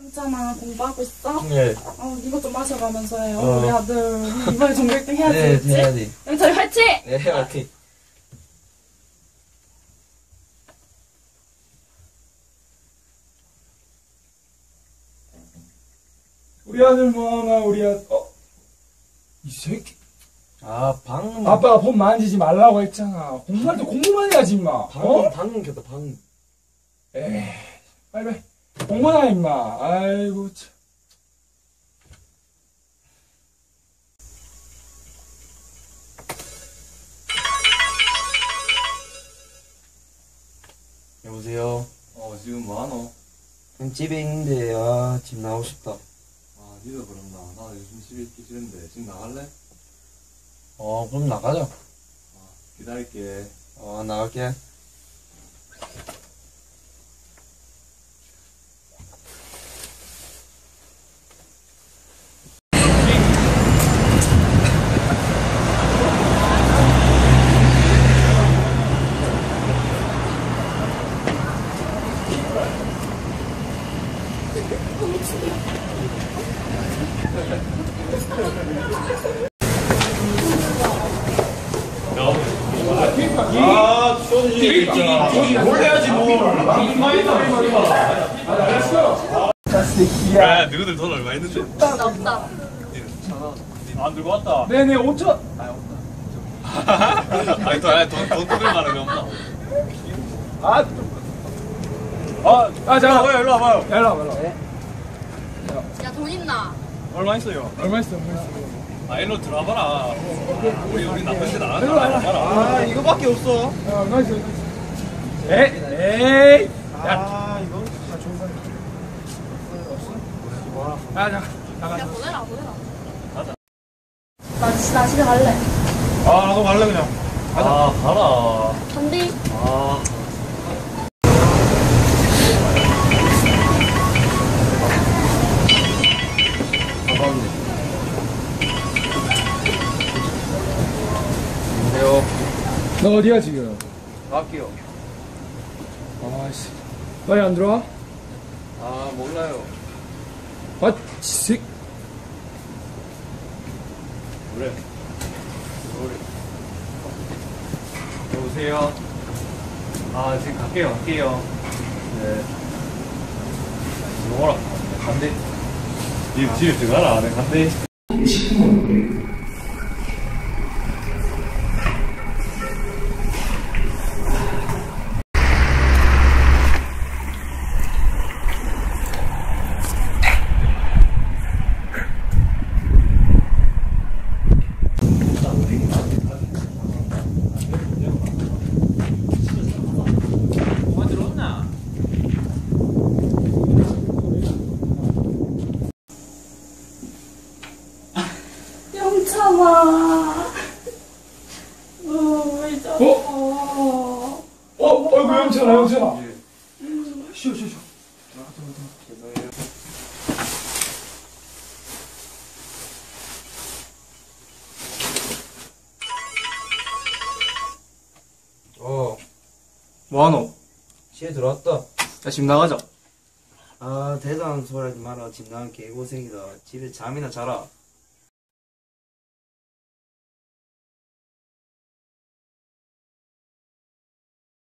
괜찮아, 공부하고 있어? 네. 이거 좀 마셔가면서 해요. 우리 아들 이번에 전교 1등 해야지. 네, 그치? 해야지. 영철이 화이팅! 네, 화이팅. 우리 아들 뭐하나, 우리 아들, 이 새끼. 아빠가 폰 만지지 말라고 했잖아. 공부할 때 공부만 해야지, 임마. 방금 켰다, 방금. 에이, 빨리. 공부나, 임마. 아이고, 참. 여보세요? 지금 뭐하노? 집에 있는데, 집 나오고 싶다. 니도 그런다. 나 요즘 집에 있기 싫은데, 지금 나갈래? 그럼 나가자. 기다릴게. 나갈게. 뭘 해야지, 야, 너희들 돈 얼마 있는데? 나 없다. 안 들고 왔다. 네네, 5천. 아니, 돈 뜯을 만한 게 없나? 잠깐만. 일로 와봐요. 일로 와봐. 야, 돈 있나? 얼마 있어요? 얼마 있어? 일로 들어와봐라. 우리 남편들 일로 나가라. 이거밖에 없어. 얼마 있어? 에이. 야, 이거 다 좋은 거 야, 보내라. 나 집에 갈래. 나도 갈래, 그냥. 가라. 간디. 여보세요? 너 어디야, 지금? 갈게요. 아씨. 빨리 안 들어와? 몰라요. 지식. 그래. 여보세요? 지금 갈게요. 네. 들어오라. 간대. 집에 들어가라. 내가 간대. 영참아. 왜 저래? 어이구, 영천아. 쉬어. 뭐하노? 집에 들어왔다. 야, 집 나가자. 대단한 소리 하지 마라. 집 나간 개고생이다. 집에 잠이나 자라.